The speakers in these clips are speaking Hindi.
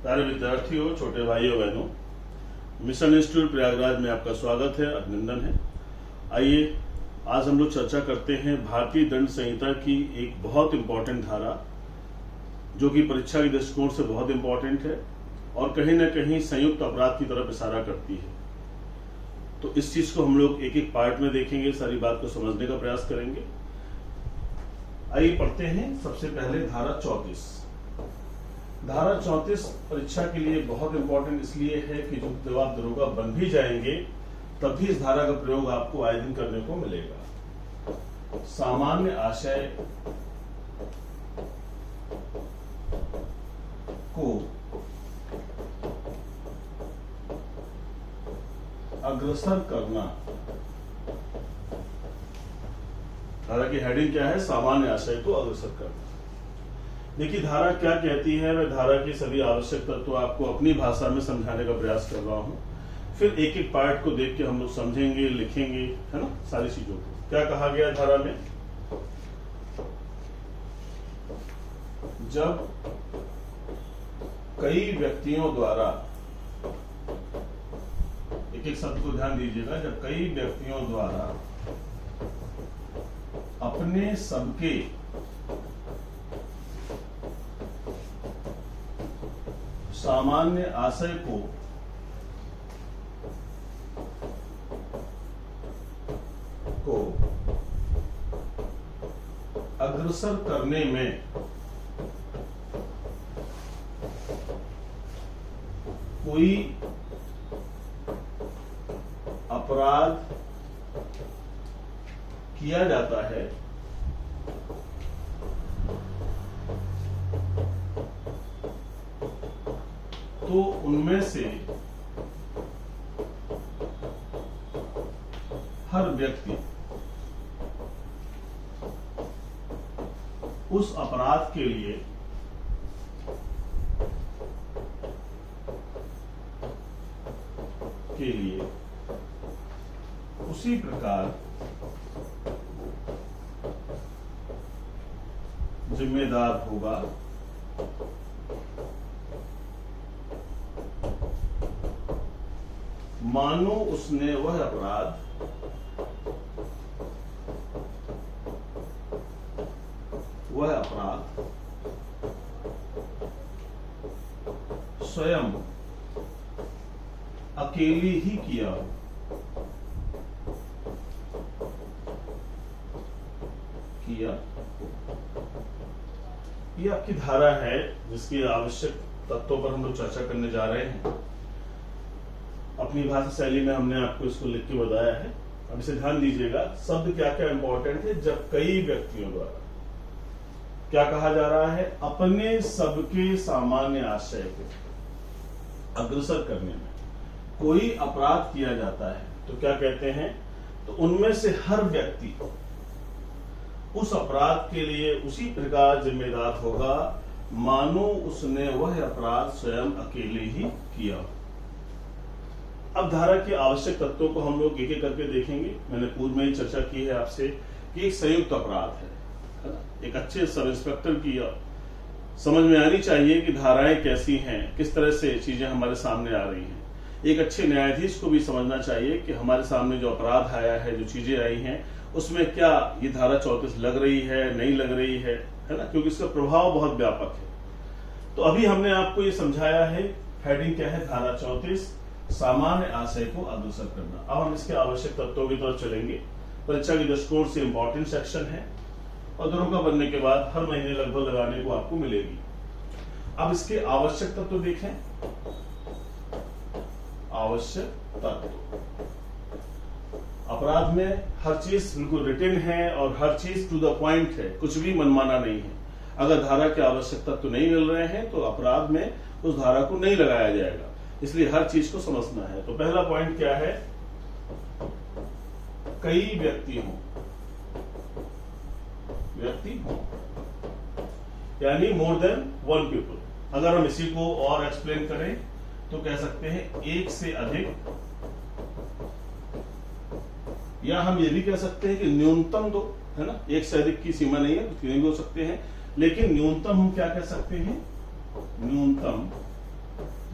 प्यारे विद्यार्थियों, छोटे भाइयों बहनों, मिशन इंस्टीट्यूट प्रयागराज में आपका स्वागत है, अभिनंदन है। आइए आज हम लोग चर्चा करते हैं भारतीय दंड संहिता की एक बहुत इंपॉर्टेंट धारा, जो कि परीक्षा के दृष्टिकोण से बहुत इंपॉर्टेंट है और कहीं ना कहीं संयुक्त अपराध की तरफ इशारा करती है। तो इस चीज को हम लोग एक एक पार्ट में देखेंगे, सारी बात को समझने का प्रयास करेंगे। आइए पढ़ते हैं। सबसे पहले धारा 34। धारा 34 परीक्षा के लिए बहुत इंपॉर्टेंट इसलिए है कि जब आप दरोगा बन भी जाएंगे तब भी इस धारा का प्रयोग आपको आए दिन करने को मिलेगा। सामान्य आशय को अग्रसर करना। धारा की हेडिंग क्या है? सामान्य आशय को अग्रसर करना। देखिए धारा क्या कहती है, मैं धारा की सभी आवश्यक तत्व आपको अपनी भाषा में समझाने का प्रयास कर रहा हूं। फिर एक एक पार्ट को देख के हम लोग समझेंगे, लिखेंगे, है ना, सारी चीजों को। क्या कहा गया धारा में? जब कई व्यक्तियों द्वारा, एक एक शब्द को ध्यान दीजिएगा, जब कई व्यक्तियों द्वारा अपने सबके सामान्य आशय को अग्रसर करने में कोई अपराध किया जाता है तो उनमें से हर व्यक्ति उस अपराध के लिए उसी प्रकार जिम्मेदार होगा मानो उसने वह अपराध स्वयं अकेले ही किया हो। ये आपकी धारा है जिसकी आवश्यक तत्वों पर हम लोग चर्चा करने जा रहे हैं। अपनी भाषा शैली में हमने आपको इसको लिख के बताया है। अब इसे ध्यान दीजिएगा, शब्द क्या क्या इंपॉर्टेंट है। जब कई व्यक्तियों द्वारा, क्या कहा जा रहा है? अपने सबके सामान्य आशय को अग्रसर करने में कोई अपराध किया जाता है तो क्या कहते हैं? तो उनमें से हर व्यक्ति उस अपराध के लिए उसी प्रकार जिम्मेदार होगा मानो उसने वह अपराध स्वयं अकेले ही किया। अब धारा के आवश्यक तत्वों को हम लोग एक एक करके देखेंगे। मैंने पूर्व में ही चर्चा की है आपसे कि एक संयुक्त अपराध है ना। एक अच्छे सब इंस्पेक्टर की समझ में आनी चाहिए कि धाराएं कैसी हैं, किस तरह से चीजें हमारे सामने आ रही हैं। एक अच्छे न्यायाधीश को भी समझना चाहिए कि हमारे सामने जो अपराध आया है, जो चीजें आई हैं, उसमें क्या ये धारा 34 लग रही है, नहीं लग रही है ना, क्योंकि इसका प्रभाव बहुत व्यापक है। तो अभी हमने आपको ये समझाया है, हेडिंग क्या है? धारा 34, सामान्य आशय को अग्रसर करना। अब हम इसके आवश्यक तत्वों की तरफ चलेंगे। परीक्षा के दृष्टिकोण से इंपॉर्टेंट सेक्शन है और दरोगा बनने के बाद हर महीने लगभग लगाने को आपको मिलेगी। अब इसके आवश्यक तत्व देखें। आवश्यक तत्व, अपराध में हर चीज बिल्कुल रिटन है और हर चीज टू द पॉइंट है, कुछ भी मनमाना नहीं है। अगर धारा के आवश्यक तत्व नहीं मिल रहे हैं तो अपराध में उस धारा को नहीं लगाया जाएगा, इसलिए हर चीज को समझना है। तो पहला पॉइंट क्या है? कई व्यक्ति हों, यानी मोर देन वन पीपल। अगर हम इसी को और एक्सप्लेन करें तो कह सकते हैं एक से अधिक, या हम ये भी कह सकते हैं कि न्यूनतम दो, है ना। एक से अधिक की सीमा नहीं है, तीन भी हो सकते हैं, लेकिन न्यूनतम हम क्या कह सकते हैं? न्यूनतम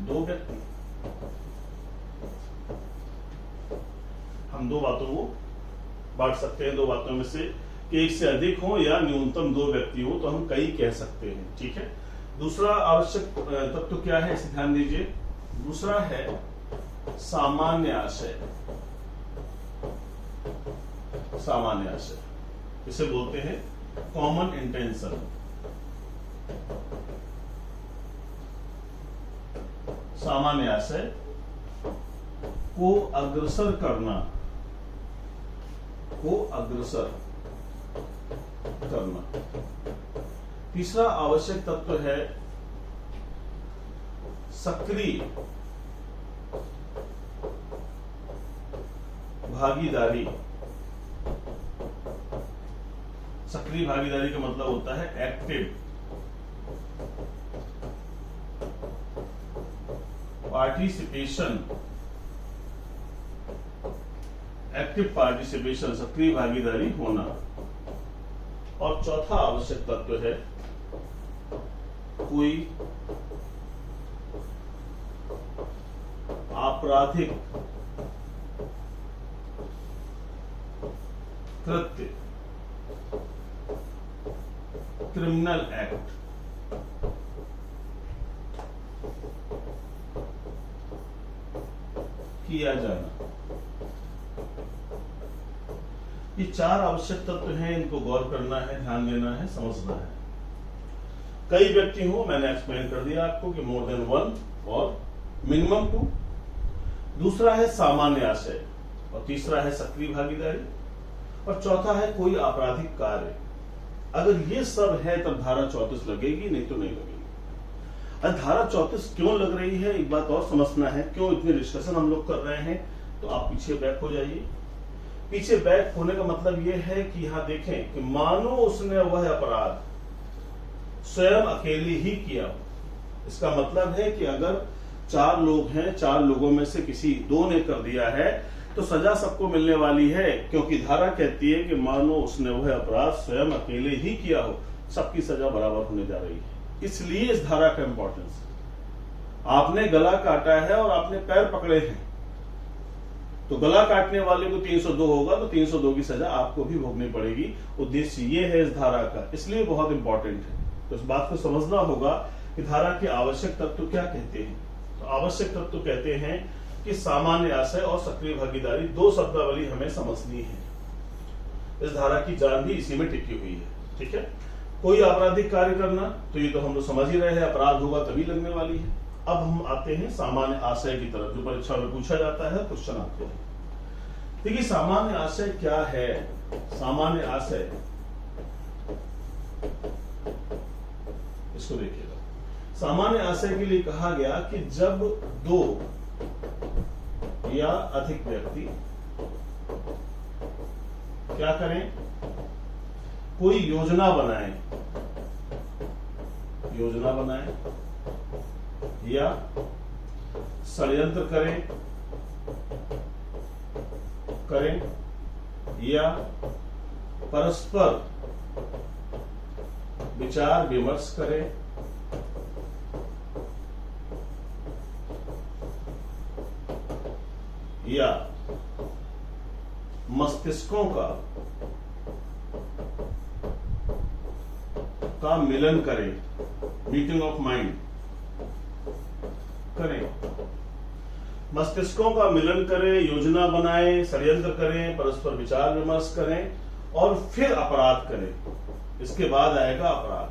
दो व्यक्ति, हम दो बातों को बांट सकते हैं, दो बातों में से कि एक से अधिक हो या न्यूनतम दो व्यक्ति हो तो हम कई कह सकते हैं। ठीक है। दूसरा आवश्यक तत्व क्या है, इसे ध्यान दीजिए। दूसरा है सामान्य आशय। सामान्य आशय इसे बोलते हैं कॉमन इंटेंशन। सामान्य आशय को अग्रसर करना, को अग्रसर करना। तीसरा आवश्यक तत्व है सक्रिय भागीदारी। सक्रिय भागीदारी का मतलब होता है एक्टिव पार्टिसिपेशन। एक्टिव पार्टिसिपेशन, सक्रिय भागीदारी होना। और चौथा आवश्यक तत्व है कोई आपराधिक कृत्य, क्रिमिनल एक्ट किया जाना। ये चार आवश्यक तत्व हैं, इनको गौर करना है, ध्यान देना है, समझना है। कई व्यक्ति हो, मैंने एक्सप्लेन कर दिया आपको कि मोर देन वन और मिनिमम टू। दूसरा है सामान्य आशय और तीसरा है सक्रिय भागीदारी और चौथा है कोई आपराधिक कार्य। अगर ये सब है तब धारा 34 लगेगी, नहीं तो नहीं लगेगी। अब धारा 34 क्यों लग रही है, एक बात और समझना है, क्यों इतनी डिस्कशन हम लोग कर रहे हैं। तो आप पीछे बैक हो जाइए। पीछे बैक होने का मतलब यह है कि यहां देखें कि मानो उसने वह अपराध स्वयं अकेले ही किया। इसका मतलब है कि अगर चार लोग हैं, चार लोगों में से किसी दो ने कर दिया है तो सजा सबको मिलने वाली है, क्योंकि धारा कहती है कि मानो उसने वह अपराध स्वयं अकेले ही किया हो, सबकी सजा बराबर होने जा रही है। इसलिए इस धारा का इंपॉर्टेंस है। आपने गला काटा है और आपने पैर पकड़े हैं, तो गला काटने वाले को 302 होगा तो 302 की सजा आपको भी भोगनी पड़ेगी। उद्देश्य ये है इस धारा का, इसलिए बहुत इंपॉर्टेंट है। तो इस बात को समझना होगा कि धारा के आवश्यक तत्व क्या कहते हैं। तो आवश्यक तत्व कहते हैं कि सामान्य आशय और सक्रिय भागीदारी, दो शब्दावली हमें समझनी है। इस धारा की जान भी इसी में टिकी हुई है। ठीक है। कोई आपराधिक कार्य करना, तो ये तो हम लोग समझ ही रहे हैं, अपराध होगा तभी लगने वाली है। अब हम आते हैं सामान्य आशय की तरफ, जो परीक्षा में पूछा जाता है, क्वेश्चन आते हैं। देखिए सामान्य आशय क्या है। सामान्य आशय, इसको देखिएगा। सामान्य आशय के लिए कहा गया कि जब दो या अधिक व्यक्ति क्या करें, कोई योजना बनाए, योजना बनाए या षड्यंत्र करें या परस्पर विचार विमर्श करें या मस्तिष्कों का मिलन करें, मीटिंग ऑफ माइंड करें, मस्तिष्कों का मिलन करें, योजना बनाएं, षड्यंत्र करें, परस्पर विचार विमर्श करें और फिर अपराध करें, इसके बाद आएगा अपराध।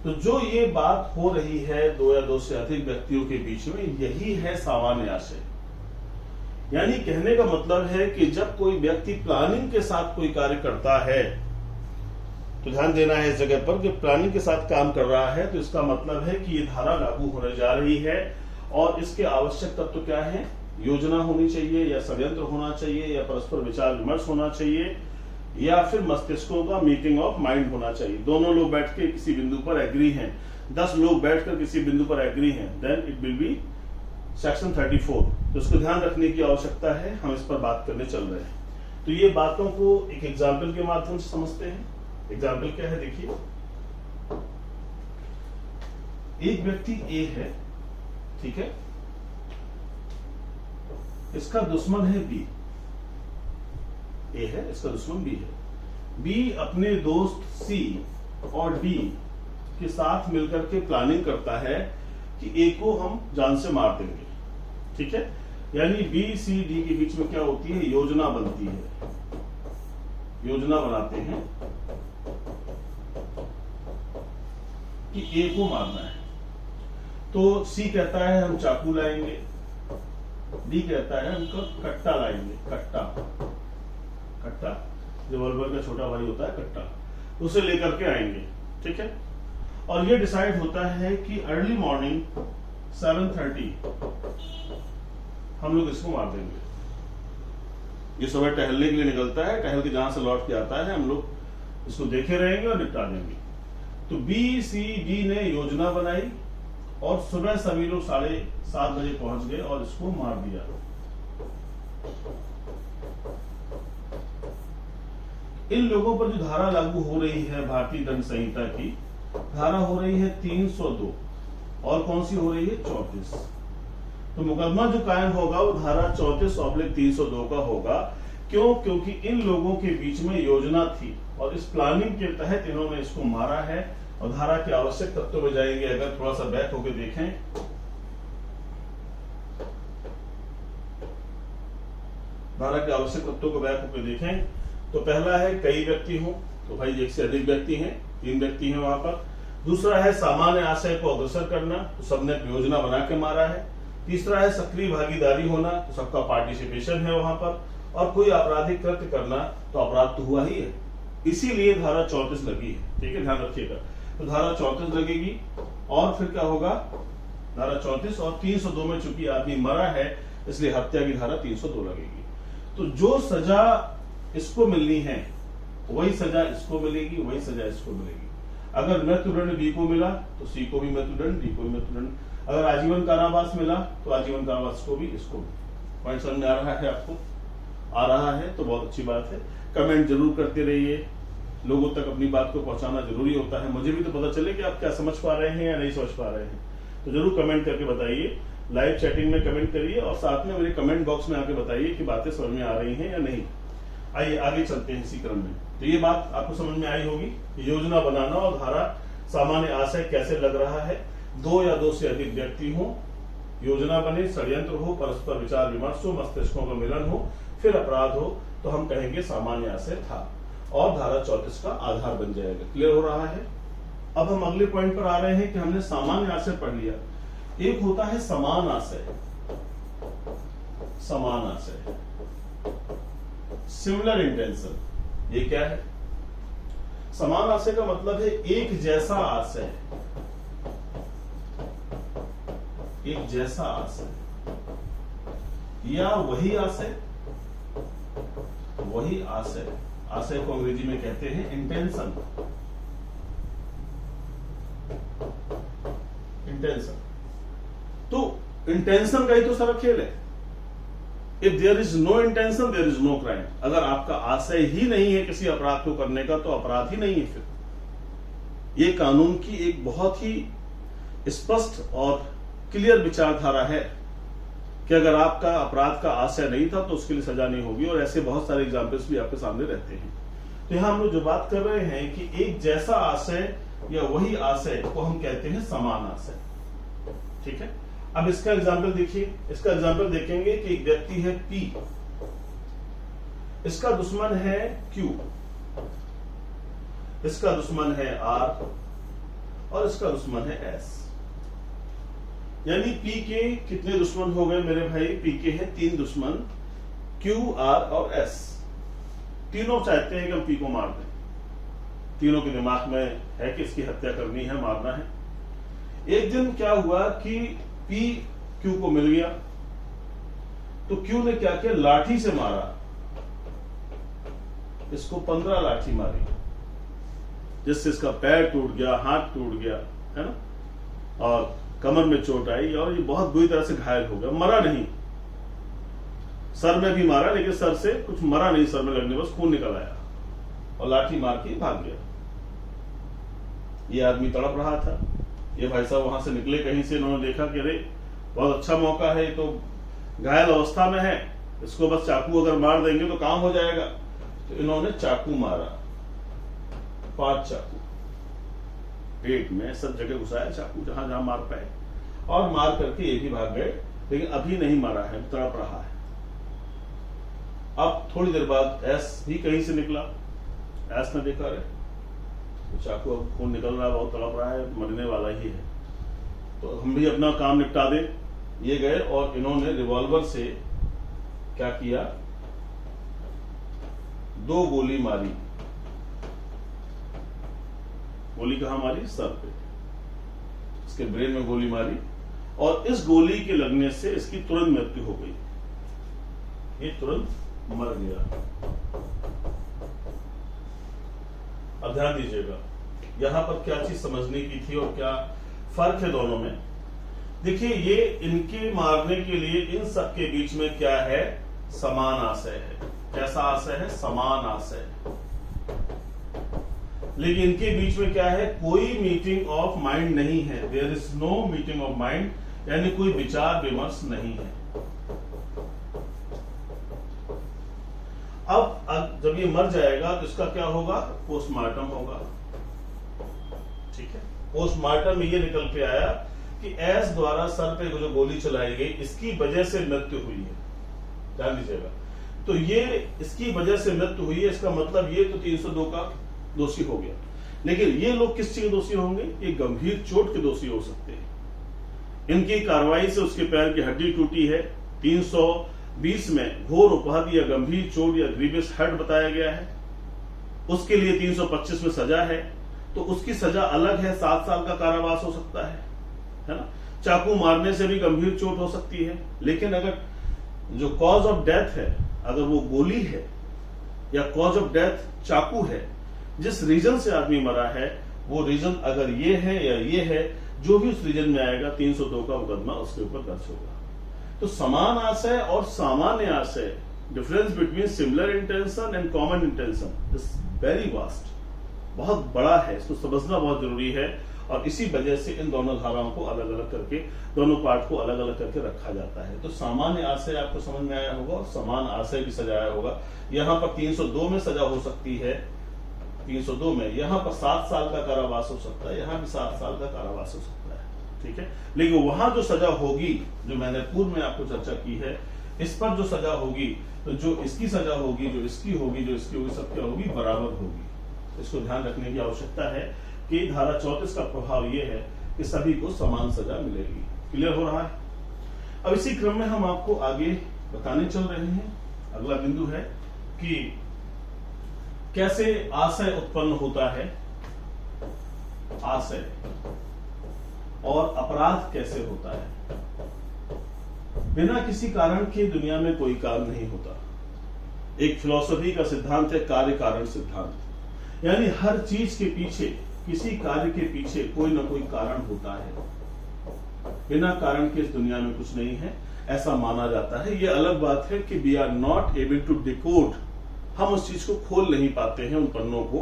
तो जो ये बात हो रही है दो या दो से अधिक व्यक्तियों के बीच में, यही है सामान्य आशय। यानी कहने का मतलब है कि जब कोई व्यक्ति प्लानिंग के साथ कोई कार्य करता है, तो ध्यान देना है इस जगह पर कि प्लानिंग के साथ काम कर रहा है, तो इसका मतलब है कि ये धारा लागू होने जा रही है। और इसके आवश्यक तत्व क्या है, योजना होनी चाहिए या षड्यंत्र होना चाहिए या परस्पर विचार विमर्श होना चाहिए या फिर मस्तिष्कों का मीटिंग ऑफ माइंड होना चाहिए। दोनों लोग बैठ के किसी बिंदु पर एग्री हैं, 10 लोग बैठकर किसी बिंदु पर एग्री हैं, then it will be section 34। तो इसको ध्यान रखने की आवश्यकता है, हम इस पर बात करने चल रहे हैं। तो ये बातों को एक एग्जाम्पल के माध्यम से समझते हैं। एग्जाम्पल क्या है, देखिए एक व्यक्ति ए है, ठीक है, इसका दुश्मन है बी। ए है, इसका दुश्मन बी है। बी अपने दोस्त सी और डी के साथ मिलकर के प्लानिंग करता है कि ए को हम जान से मार देंगे, ठीक है। यानी बी सी डी के बीच में क्या होती है, योजना बनती है, योजना बनाते हैं कि ए को मारना है। तो सी कहता है हम चाकू लाएंगे, डी कहता है हम कट्टा लाएंगे, कट्टा, कट्टा रिवॉल्वर का छोटा भाई होता है कट्टा, उसे लेकर के आएंगे, ठीक है। और ये डिसाइड होता है कि अर्ली मॉर्निंग 7:30 हम लोग इसको मार देंगे। ये सुबह टहलने के लिए निकलता है, टहल के जहां से लौट के आता है हम लोग इसको देखे रहेंगे और निपटा देंगे। तो बी सी डी ने योजना बनाई और सुबह सभी लोग 7:30 बजे पहुंच गए और इसको मार दिया। इन लोगों पर जो धारा लागू हो रही है भारतीय दंड संहिता की, धारा हो रही है 302 और कौन सी हो रही है 34। तो मुकदमा जो कायम होगा वो धारा 34/302 का होगा। क्यों? क्योंकि इन लोगों के बीच में योजना थी और इस प्लानिंग के तहत इन्होंने इसको मारा है। और धारा के आवश्यक तत्वों में जाएंगे, अगर थोड़ा सा बैक होकर देखें, धारा के आवश्यक तत्वों को बैक होकर देखें तो पहला है कई व्यक्ति हो, तो भाई एक से अधिक व्यक्ति हैं, 3 व्यक्ति हैं वहां पर। दूसरा है सामान्य आशय को अग्रसर करना, तो सबने योजना बना के मारा है। तीसरा है सक्रिय भागीदारी होना, तो सबका पार्टिसिपेशन है वहां पर। और कोई आपराधिक कृत्य करना, तो अपराध तो हुआ ही है, इसीलिए धारा 34 लगी है, ठीक है, ध्यान रखिएगा। तो धारा 34 लगेगी और फिर क्या होगा, धारा 34 और 302 में चूंकि आदमी मरा है इसलिए हत्या की धारा 302 लगेगी। तो जो सजा इसको मिलनी है वही सजा इसको मिलेगी, वही सजा इसको मिलेगी। अगर मृत्युदंड बी को मिला तो सी को भी मृत्युदंड, डी को भी मृत्युदंड। अगर आजीवन कारावास मिला तो आजीवन कारावास को भी, इसको भी। पॉइंट समझ में आ रहा है आपको? आ रहा है तो बहुत अच्छी बात है। कमेंट जरूर करते रहिए, लोगों तक अपनी बात को पहुंचाना जरूरी होता है। मुझे भी तो पता चले कि आप क्या समझ पा रहे हैं या नहीं समझ पा रहे हैं। तो जरूर कमेंट करके बताइए, लाइव चैटिंग में कमेंट करिए और साथ में मेरे कमेंट बॉक्स में आके बताइए कि बातें समझ में आ रही हैं या नहीं। आइए आगे चलते हैं इसी क्रम में। तो ये बात आपको समझ में आई होगी, योजना बनाना और धारा सामान्य आशय कैसे लग रहा है। 2 या 2 से अधिक व्यक्ति हो, योजना बने, षड्यंत्र हो, परस्पर विचार विमर्श हो, मस्तिष्कों का मिलन हो, फिर अपराध हो, तो हम कहेंगे सामान्य आशय था और धारा 34 का आधार बन जाएगा। क्लियर हो रहा है? अब हम अगले पॉइंट पर आ रहे हैं कि हमने सामान्य आशय पढ़ लिया। एक होता है समान आशय, समान आशय, सिमिलर इंटेंशन। ये क्या है? समान आशय का मतलब है एक जैसा आशय, एक जैसा आशय या वही आशय, वही आशय। आशय को अंग्रेजी में कहते हैं इंटेंशन, इंटेंशन। तो इंटेंशन का ही तो सारा खेल है। If there is no intention there is no crime. अगर आपका आशय ही नहीं है किसी अपराध को करने का तो अपराध ही नहीं है। फिर ये कानून की एक बहुत ही स्पष्ट और क्लियर विचारधारा है कि अगर आपका अपराध का आशय नहीं था तो उसके लिए सजा नहीं होगी। और ऐसे बहुत सारे एग्जाम्पल्स भी आपके सामने रहते हैं। तो यहां हम लोग जो बात कर रहे हैं कि एक जैसा आशय या वही आशय को हम कहते हैं समान आशय, ठीक है। अब इसका एग्जाम्पल देखिए। इसका एग्जाम्पल देखेंगे कि एक व्यक्ति है P, इसका दुश्मन है Q, इसका दुश्मन है R और इसका दुश्मन है S। यानी P के कितने दुश्मन हो गए मेरे भाई? P के हैं 3 दुश्मन, Q, R और S। तीनों चाहते हैं कि हम P को मार दें। तीनों के दिमाग में है कि इसकी हत्या करनी है, मारना है। एक दिन क्या हुआ कि P Q को मिल गया तो Q ने क्या किया? लाठी से मारा इसको। 15 लाठी मारी, जिससे इसका पैर टूट गया, हाथ टूट गया, है ना, और कमर में चोट आई और ये बहुत बुरी तरह से घायल हो गया। मरा नहीं, सर में भी मारा लेकिन सर से कुछ मरा नहीं, सर में लगने बस खून निकल आया और लाठी मार के भाग गया। ये आदमी तड़प रहा था ये भाई साहब वहां से निकले कहीं से, इन्होंने देखा कि अरे बहुत अच्छा मौका है, तो घायल अवस्था में है, इसको बस चाकू अगर मार देंगे तो काम हो जाएगा। तो इन्होंने चाकू मारा, 5 चाकू पेट में, सब जगह घुसाया चाकू जहां जहां मार पाए, और मार करके ये भी भाग गए। लेकिन अभी नहीं मारा है, तड़प रहा है। अब थोड़ी देर बाद एस भी कहीं से निकला, एस ने देखा रहे तो चाकू अब खून निकल रहा है, बहुत तड़प रहा है, मरने वाला ही है, तो हम भी अपना काम निपटा दें। ये गए और इन्होंने रिवॉल्वर से क्या किया, 2 गोली मारी। गोली कहां मारी? सर पे, इसके ब्रेन में गोली मारी, और इस गोली के लगने से इसकी तुरंत मृत्यु हो गई, ये तुरंत मर गया। अब ध्यान दीजिएगा, यहां पर क्या चीज समझने की थी और क्या फर्क है दोनों में। देखिए, ये इनके मारने के लिए इन सब के बीच में क्या है? समान आशय है। कैसा आशय है? समान आशय। लेकिन इनके बीच में क्या है? कोई मीटिंग ऑफ माइंड नहीं है। There is no meeting of mind, यानी कोई विचार विमर्श नहीं है। अब जब ये मर जाएगा तो इसका क्या होगा? पोस्टमार्टम होगा। ठीक है, पोस्टमार्टम में ये निकल के आया कि एस द्वारा सर पे जो गोली चलाई गई, इसकी वजह से मृत्यु हुई है। ध्यान दीजिएगा, तो ये इसकी वजह से मृत्यु हुई है, इसका मतलब ये तो 302 का दोषी हो गया। लेकिन ये लोग किस चीज के दोषी होंगे? ये गंभीर चोट के दोषी हो सकते हैं। इनकी कार्रवाई से उसके पैर की हड्डी टूटी है। 320 में घोर उपहत या गंभीर चोट या ग्रीवियस हर्ट बताया गया है। उसके लिए 325 में सजा है, तो उसकी सजा अलग है, 7 साल का कारावास हो सकता है ना। चाकू मारने से भी गंभीर चोट हो सकती है। लेकिन अगर जो कॉज ऑफ डेथ है, अगर वो गोली है या कॉज ऑफ डेथ चाकू है, जिस रीजन से आदमी मरा है, वो रीजन अगर ये है या ये है, जो भी उस रीजन में आएगा, 302 का मुकदमा उसके ऊपर दर्ज होगा। तो समान आशय और सामान्य आशय, difference between similar intention and common intention is very vast, बहुत बड़ा है। इसको समझना बहुत जरूरी है, और इसी वजह से इन दोनों धाराओं को अलग अलग करके, दोनों पार्ट को अलग अलग करके रखा जाता है। तो सामान्य आशय आपको समझ में आया होगा और समान आशय भी सजाया होगा। यहां पर 302 में सजा हो सकती है, 302 में, यहां पर 7 साल का कारावास हो सकता है, यहां भी 7 साल का कारावास हो सकता है। ठीक है, लेकिन वहां जो सजा होगी, जो मैंने पूर्व में आपको चर्चा की है, इस पर जो सजा होगी, तो जो इसकी सजा होगी, जो इसकी होगी, जो इसकी होगी, सब क्या होगी? बराबर होगी। इसको ध्यान रखने की आवश्यकता है कि धारा 34 का प्रभाव यह है कि सभी को समान सजा मिलेगी। क्लियर हो रहा है? अब इसी क्रम में हम आपको आगे बताने चल रहे हैं। अगला बिंदु है कि कैसे आशय उत्पन्न होता है, आशय, और अपराध कैसे होता है। बिना किसी कारण के दुनिया में कोई कारण नहीं होता। एक फिलॉसफी का सिद्धांत है कार्य कारण सिद्धांत, यानी हर चीज के पीछे, किसी कार्य के पीछे कोई ना कोई कारण होता है। बिना कारण के इस दुनिया में कुछ नहीं है, ऐसा माना जाता है। यह अलग बात है कि we are not able to decode, हम उस चीज को खोल नहीं पाते हैं, उन पन्नों को,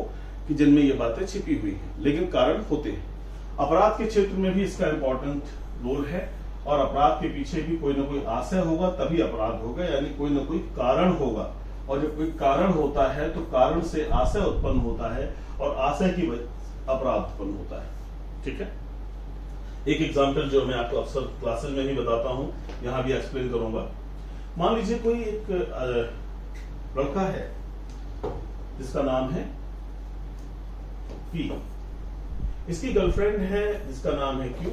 कि जिनमें ये बातें छिपी हुई हैं, लेकिन कारण होते हैं। अपराध के क्षेत्र में भी इसका इंपॉर्टेंट रोल है, और अपराध के पीछे भी कोई ना कोई आशय होगा, तभी अपराध होगा, यानी कोई ना कोई कारण होगा। और जब कोई कारण होता है तो कारण से आशय उत्पन्न होता है, और आशय की अपराध उत्पन्न होता है। ठीक है, एक एग्जाम्पल जो मैं आपको अक्सर क्लासेस में ही बताता हूं, यहां भी एक्सप्लेन करूंगा। मान लीजिए कोई एक लड़का है जिसका नाम है पी, इसकी गर्लफ्रेंड है जिसका नाम है क्यू,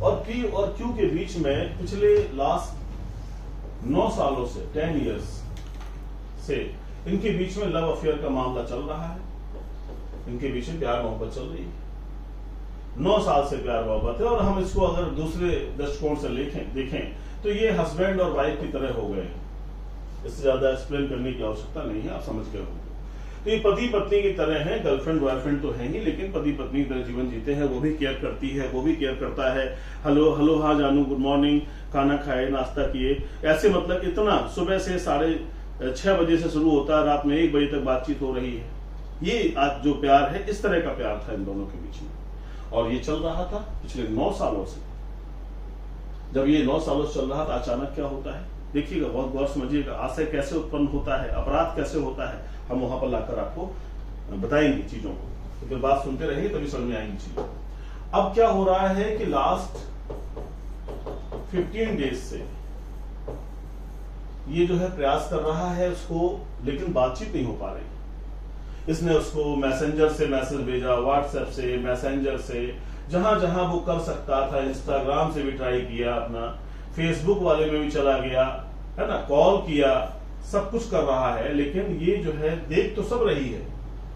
और पी और क्यू के बीच में पिछले लास्ट 9 सालों से, 10 इयर्स से इनके बीच में लव अफेयर का मामला चल रहा है। इनके बीच में प्यार मोहब्बत चल रही है, 9 साल से प्यार मोहब्बत है। और हम इसको अगर दूसरे दृष्टिकोण से देखें तो ये हस्बैंड और वाइफ की तरह हो गए हैं। इससे ज्यादा एक्सप्लेन करने की आवश्यकता नहीं है, आप समझ गए होंगे। तो ये पति पत्नी की तरह है, गर्लफ्रेंड बॉयफ्रेंड तो है ही, लेकिन पति पत्नी की तरह जीवन जीते हैं। वो भी केयर करती है, वो भी केयर करता है। हेलो हेलो, हाँ जानू, गुड मॉर्निंग, खाना खाए, नाश्ता किए, ऐसे मतलब इतना सुबह से 6:30 बजे से शुरू होता है, रात में 1 बजे तक बातचीत हो रही है। ये आज जो प्यार है, इस तरह का प्यार था इन दोनों के बीच में। और ये चल रहा था पिछले 9 सालों से। जब ये 9 सालों से चल रहा था, अचानक क्या होता है, देखिएगा, बहुत गौर समझिएगा, आशय कैसे उत्पन्न होता है, अपराध कैसे होता है, हम वहां पर लाकर आपको बताएंगे चीजों को। तो फिर बात सुनते रहिए, तभी समझ में आएंगी चीजें। अब क्या हो रहा है कि लास्ट 15 डेज से ये जो है प्रयास कर रहा है उसको, लेकिन बातचीत नहीं हो पा रही। इसने उसको मैसेंजर से मैसेज भेजा, व्हाट्सएप से, मैसेंजर से, जहां जहां वो कर सकता था, इंस्टाग्राम से भी ट्राई किया, अपना फेसबुक वाले में भी चला गया, है ना, कॉल किया, सब कुछ कर रहा है, लेकिन ये जो है देख तो सब रही है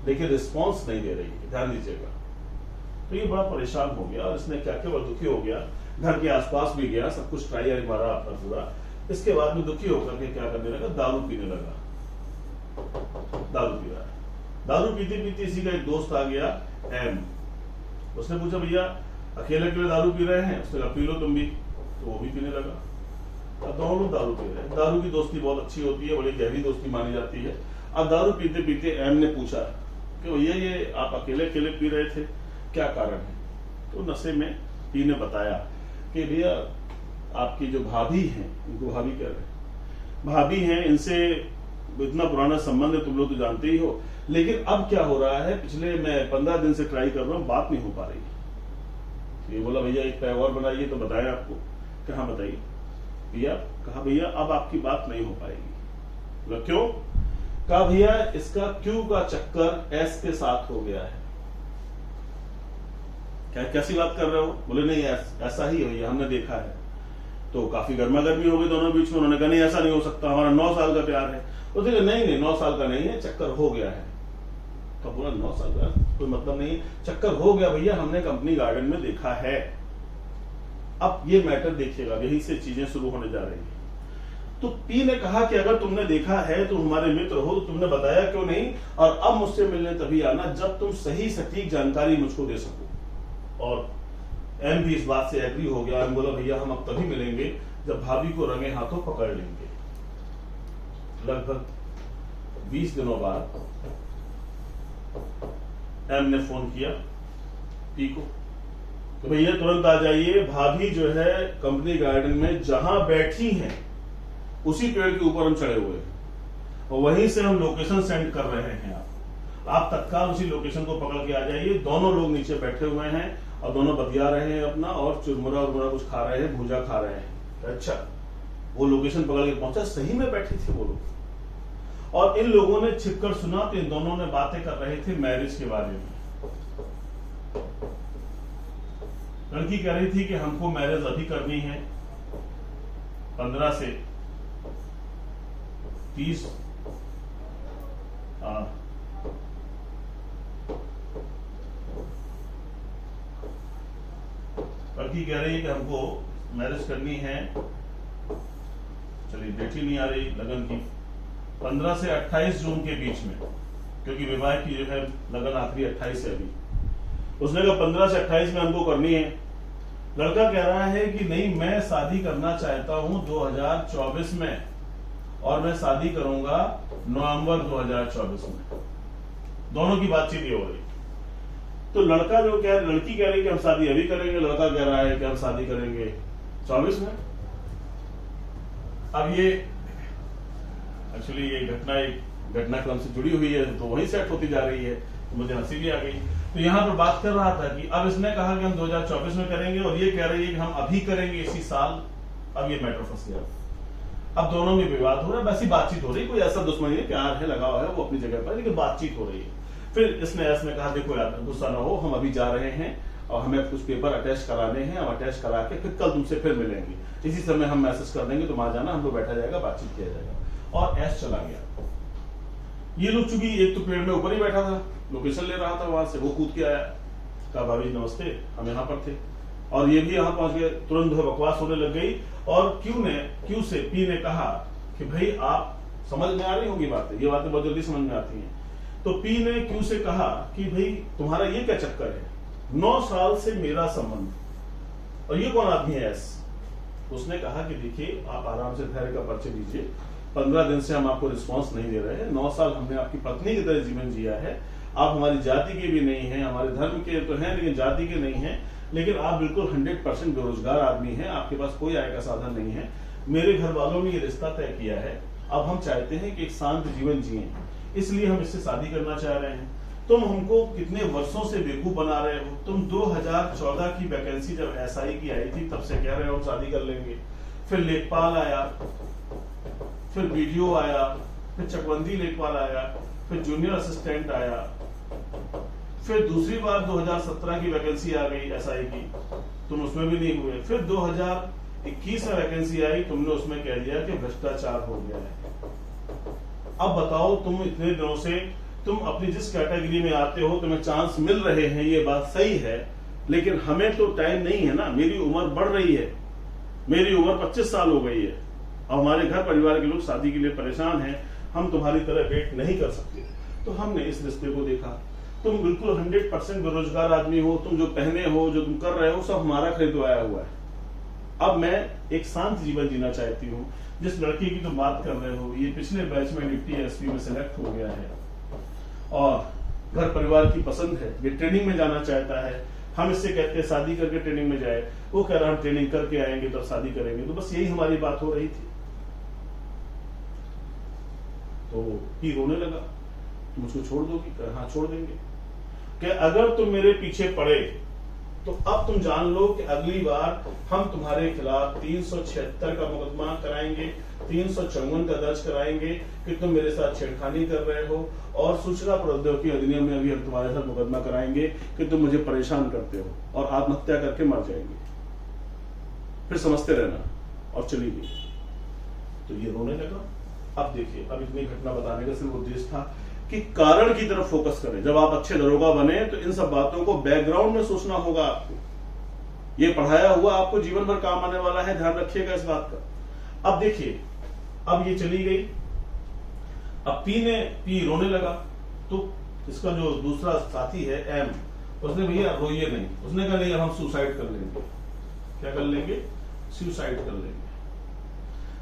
लेकिन रिस्पॉन्स नहीं दे रही है। ध्यान दीजिएगा। तो ये बड़ा परेशान हो गया और इसने क्या क्या दुखी हो गया, घर के आसपास भी गया, सब कुछ ट्राई मारा अपना पूरा। इसके बाद में दुखी होकर के क्या करने लगा, दारू पीने लगा। दारू पी रहा है, दारू पीते पीते इसी का एक दोस्त आ गया, एम। उसने पूछा, भैया अकेले दारू पी रहे हैं? उसने कहा पी लो तुम भी। तो वो भी पीने लगा। अब दोनों लोग दारू पी रहे हैं। दारू की दोस्ती बहुत अच्छी होती है, बड़ी गहरी दोस्ती मानी जाती है। अब दारू पीते पीते एम ने पूछा कि भैया ये आप अकेले अकेले पी रहे थे, क्या कारण है? तो नशे में पी ने बताया कि भैया आपकी जो भाभी हैं, इनको भाभी कह रहे हैं, भाभी हैं, इनसे इतना पुराना संबंध है, तुम लोग तो जानते ही हो, लेकिन अब क्या हो रहा है, पिछले मैं 15 दिन से ट्राई कर रहा हूं, बात नहीं हो पा रही। ये बोला भैया एक पैग और बनाइए तो बताएं आपको। कहाँ बताइए भैया? कहा भैया अब आपकी बात नहीं हो पाएगी। बोला क्यों? कहा भैया इसका क्यू का चक्कर एस के साथ हो गया है। क्या कैसी बात कर रहे हो? बोले नहीं ऐसा ही है, हमने देखा है। तो काफी गर्मा गर्मी हो गई दोनों बीच में। उन्होंने कहा नहीं ऐसा नहीं हो सकता, हमारा 9 साल का प्यार है। उसने कहा नहीं 9 साल का नहीं है, चक्कर हो गया है। तो बोला 9 साल का कोई मतलब नहीं, चक्कर हो गया भैया, हमने कंपनी गार्डन में देखा है। अब ये मैटर देखिएगा, यही से चीजें शुरू होने जा रही है। तो पी ने कहा कि अगर तुमने देखा है, तुम हमारे मित्र हो, तो तुमने बताया क्यों नहीं? और अब मुझसे मिलने तभी आना जब तुम सही सटीक जानकारी मुझको दे सको। और एम भी इस बात से एग्री हो गया। एम बोला भैया हम अब तभी मिलेंगे जब भाभी को रंगे हाथों पकड़ लेंगे। लगभग 20 दिनों बाद एम ने फोन किया पी को, तो भैया तुरंत आ जाइए, भाभी जो है कंपनी गार्डन में जहां बैठी हैं उसी पेड़ के ऊपर हम चढ़े हुए हैं और वहीं से हम लोकेशन सेंड कर रहे हैं। आप तत्काल उसी लोकेशन को पकड़ के आ जाइए। दोनों लोग नीचे बैठे हुए हैं और दोनों बतिया रहे हैं अपना, और चुरमुरा उरमुरा कुछ खा रहे हैं, भूजा खा रहे हैं। अच्छा, वो लोकेशन पकड़ के पहुंचा, सही में बैठे थे वो लोग। और इन लोगों ने छिपकर सुना तो इन दोनों ने बातें कर रहे थे मैरिज के बारे में। लड़की कह रही थी कि हमको मैरिज अभी करनी है, 15 से 30 लड़की कह रही है कि हमको मैरिज करनी है, चलिए डेट ही नहीं आ रही लगन की, 15 से 28 जून के बीच में, क्योंकि विवाह की जो है लगन आखिरी 28 है अभी। उसने कहा 15 से 28 में हमको करनी है। लड़का कह रहा है कि नहीं मैं शादी करना चाहता हूं 2024 में, और मैं शादी करूंगा नवंबर 2024 में। दोनों की बातचीत ये हो रही। तो लड़का जो कह लड़की कह रही है कि हम शादी अभी करेंगे, लड़का कह रहा है कि हम शादी करेंगे 24 में। अब ये एक्चुअली ये घटनाक्रम से जुड़ी हुई है, तो वही सेट होती जा रही है। तो मुझे हंसी भी आ गई। तो यहाँ पर बात कर रहा था कि अब इसने कहा कि हम 2024 में करेंगे और ये कह रही है कि हम अभी करेंगे इसी साल। अब ये मैटर फंस गया। अब दोनों में विवाद हो रहा है, वैसी बातचीत हो रही, कोई ऐसा दुश्मनी है, प्यार है, लगाव है, वो अपनी जगह पर, लेकिन बातचीत हो रही है। फिर इसने कहा देखो यार गुस्सा ना हो, हम अभी जा रहे हैं और हमें कुछ पेपर अटैच कराने हैं, हम अटैच करा के फिर कल तुमसे फिर मिलेंगे, इसी समय हम मैसेज कर देंगे, तुम आ जाना, हम लोग बैठा जाएगा, बातचीत किया जाएगा। और ऐश चला गया। ये लोग चूंकि एक तो पेड़ में ऊपर ही बैठा था, लोकेशन ले रहा था, वहां से वो कूद के आया, कहा भाभी नमस्ते, हम यहाँ पर थे। और ये भी यहाँ पहुंच गए। तुरंत बकवास होने लग गई। और क्यू से पी ने कहा कि भाई आप समझ में आ रही होंगी बातें, ये बातें बहुत जल्दी समझ में आती हैं। तो पी ने क्यू से कहा कि भाई तुम्हारा ये क्या चक्कर है, 9 साल से मेरा संबंध, और ये कौन आदमी है एस? उसने कहा कि देखिए आप आराम से धैर्य का परिचय दीजिए, 15 दिन से हम आपको रिस्पांस नहीं दे रहे हैं, 9 साल हमने आपकी पत्नी की तरह जीवन जिया है, आप हमारी जाति के भी नहीं हैं, हमारे धर्म के तो हैं लेकिन जाति के नहीं हैं, लेकिन आप बिल्कुल 100% बेरोजगार आदमी हैं, आपके पास कोई आय का साधन नहीं है। मेरे घर वालों ने ये रिश्ता तय किया है, अब हम चाहते हैं कि एक शांत जीवन जिए, इसलिए हम इससे शादी करना चाह रहे हैं। तुम हमको कितने वर्षों से बेवकूफ बना रहे हो। तुम 2014 की वैकेंसी जब एसआई की आई थी तब से कह रहे हो हम शादी कर लेंगे, फिर लेखपाल आया, फिर बीडीओ आया, फिर चकबंदी लेखपाल आया, फिर जूनियर असिस्टेंट आया, फिर दूसरी बार 2017 की वैकेंसी आ गई एसआई की, तुम उसमें भी नहीं हुए। फिर 2021 में वैकेंसी आई, तुमने उसमें कह दिया कि भ्रष्टाचार हो गया है। अब बताओ, तुम इतने दिनों से तुम अपनी जिस कैटेगरी में आते हो तुम्हें चांस मिल रहे हैं, ये बात सही है, लेकिन हमें तो टाइम नहीं है ना। मेरी उम्र बढ़ रही है, मेरी उम्र 25 साल हो गई है, और हमारे घर परिवार के लोग शादी के लिए परेशान हैं, हम तुम्हारी तरह वेट नहीं कर सकते। तो हमने इस रिश्ते को देखा। तुम बिल्कुल 100% बेरोजगार आदमी हो, तुम जो पहने हो, जो तुम कर रहे हो, सब हमारा खरीदवाया हुआ है। अब मैं एक शांत जीवन जीना चाहती हूँ। जिस लड़की की तुम बात कर रहे हो, ये पिछले बैच में डिप्टी एसपी में सिलेक्ट हो गया है और घर परिवार की पसंद है, ये ट्रेनिंग में जाना चाहता है। हम इससे कहते हैं शादी करके ट्रेनिंग में जाए, वो कह रहा हम ट्रेनिंग करके आएंगे तब शादी करेंगे। तो बस यही हमारी बात हो रही थी। तो ही रोने लगा, तुम उसको छोड़ दोगी? हाँ छोड़ देंगे। कि अगर तुम मेरे पीछे पड़े तो अब तुम जान लो कि अगली बार हम तुम्हारे खिलाफ 376 का मुकदमा कराएंगे, 354 का दर्ज कराएंगे कि तुम मेरे साथ छेड़खानी कर रहे हो, और सूचना प्रौद्योगिकी अधिनियम में अभी हम तुम्हारे साथ मुकदमा कराएंगे कि तुम मुझे परेशान करते हो और आत्महत्या करके मर जाएंगे। फिर समझते रहना। और चली गई। तो ये रोने लगा। अब देखिए, अब इतनी घटना बताने का सिर्फ उद्देश्य था कि कारण की तरफ फोकस करें। जब आप अच्छे दरोगा बने तो इन सब बातों को बैकग्राउंड में सोचना होगा आपको। ये पढ़ाया हुआ आपको जीवन भर काम आने वाला है, ध्यान रखिएगा इस बात का। अब देखिए, अब ये चली गई। अब पी रोने लगा, तो इसका जो दूसरा साथी है एम, उसने भैया रोइए नहीं, उसने कहा नहीं हम सुसाइड कर लेंगे। क्या कर लेंगे? सुसाइड कर लेंगे।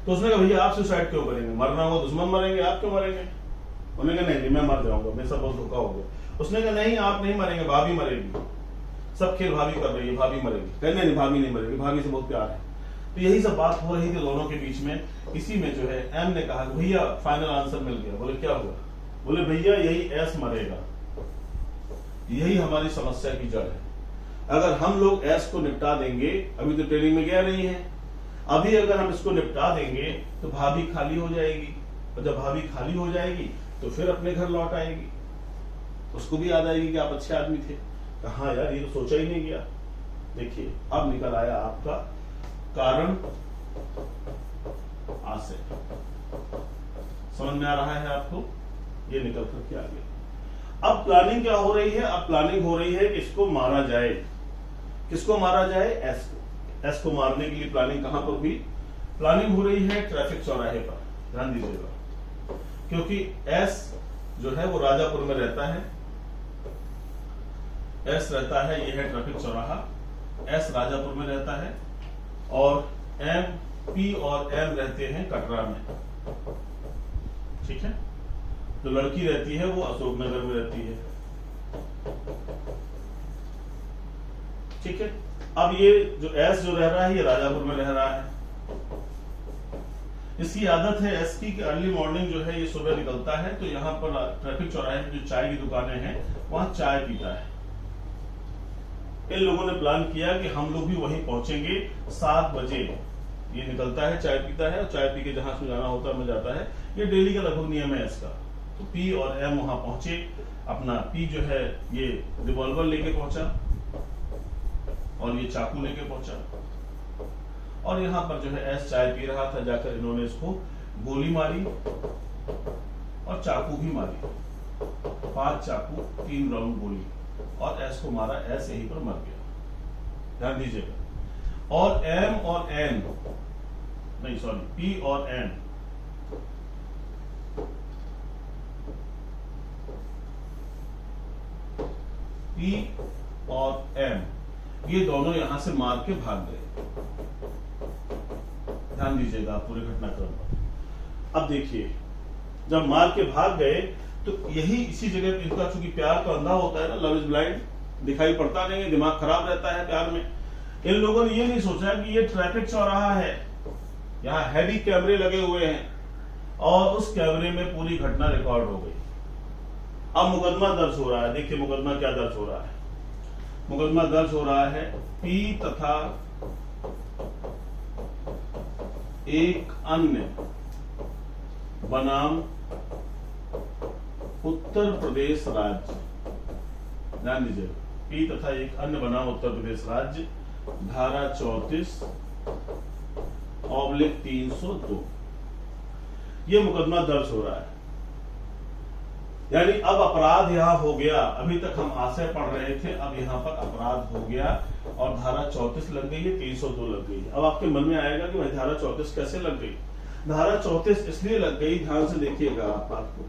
तो उसने कहा भैया आप सुसाइड क्यों करेंगे? मरना होगा दुश्मन मरेंगे, आप क्यों मरेंगे? उन्होंने कहा नहीं मैं मर जाऊंगा, मेरे साथ बहुत धोखा हो गया। उसने कहा नहीं आप नहीं मरेंगे, भाभी मरेगी। सब खेल भाभी कर रही है, भाभी मरेगी। कहने नहीं भाभी नहीं मरेगी, भाभी से बहुत प्यार है। तो यही सब बात हो रही थी दोनों के बीच में। इसी में जो है एम ने कहा भैया फाइनल आंसर मिल गया। बोले क्या हुआ? बोले भैया यही एस मरेगा, यही हमारी समस्या की जड़ है। अगर हम लोग एस को निपटा देंगे, अभी तो ट्रेनिंग में गया नहीं है, अभी अगर हम इसको निपटा देंगे तो भाभी खाली हो जाएगी, और जब भाभी खाली हो जाएगी तो फिर अपने घर लौट आएगी, उसको भी याद आएगी कि आप अच्छे आदमी थे। कहा यार ये तो सोचा ही नहीं गया। देखिए अब निकल आया आपका कारण आशय। समझ में आ रहा है आपको? ये निकल करके आ गया। अब प्लानिंग क्या हो रही है? अब प्लानिंग हो रही है कि इसको मारा जाए। किसको मारा जाए? एस को। एस को मारने के लिए प्लानिंग कहां पर हुई? प्लानिंग हो रही है ट्रैफिक चौराहे पर। ध्यान दीजिएगा, क्योंकि एस जो है वो राजापुर में रहता है। एस रहता है, ये है ट्रैफिक चौराहा। एस राजापुर में रहता है और एम, पी और एम रहते हैं कटरा में। ठीक है। जो लड़की रहती है वो अशोकनगर में रहती है। ठीक है। अब ये जो एस जो रह रहा है ये राजापुर में रह रहा है। इसकी आदत है एस की कि अर्ली मॉर्निंग जो है ये सुबह निकलता है तो यहाँ पर ट्रैफिक चौराहे में जो चाय की दुकानें हैं वहां चाय पीता है। इन लोगों ने प्लान किया कि हम लोग भी वहीं पहुंचेंगे 7 बजे। ये निकलता है, चाय पीता है और चाय पी के जहां से जाना होता है में जाता है। ये डेली का लगभग नियम है इसका। तो पी और एम वहां पहुंचे। अपना पी जो है ये रिवॉल्वर लेके पहुंचा और ये चाकू लेके पहुंचा, और यहाँ पर जो है एस चाय पी रहा था। जाकर इन्होंने इसको गोली मारी और चाकू भी मारी। 5 चाकू 3 राउंड गोली, और एस को मारा। एस यहीं पर मर गया। ध्यान दीजिएगा। और एम और एन नहीं सॉरी पी और एन, पी और एम ये दोनों यहां से मार के भाग गए। ध्यान दीजिएगा पूरे घटनाक्रम पर। अब देखिए जब मार के भाग गए तो यही इसी जगह, इनका चूंकि प्यार तो अंधा होता है ना, लव इज ब्लाइंड, दिखाई पड़ता नहीं है, दिमाग खराब रहता है प्यार में। इन लोगों ने ये नहीं सोचा कि ये ट्रैफिक चौराहा है, यहाँ हैवी कैमरे लगे हुए हैं और उस कैमरे में पूरी घटना रिकॉर्ड हो गई। अब मुकदमा दर्ज हो रहा है। देखिए मुकदमा क्या दर्ज हो रहा है। मुकदमा दर्ज हो रहा है पी तथा एक अन्य बनाम उत्तर प्रदेश राज्य, ध्यान दीजिए, पी तथा एक अन्य बनाम उत्तर प्रदेश राज्य, धारा 34/302 ये मुकदमा दर्ज हो रहा है। यानी अब अपराध यहां हो गया। अभी तक हम आशय पढ़ रहे थे, अब यहां पर अपराध हो गया और धारा 34 लग गई है, 302 लग गई है। अब आपके मन में आएगा कि भाई धारा 34 कैसे लग गई। धारा 34 इसलिए लग गई, ध्यान से देखिएगा आप बात को,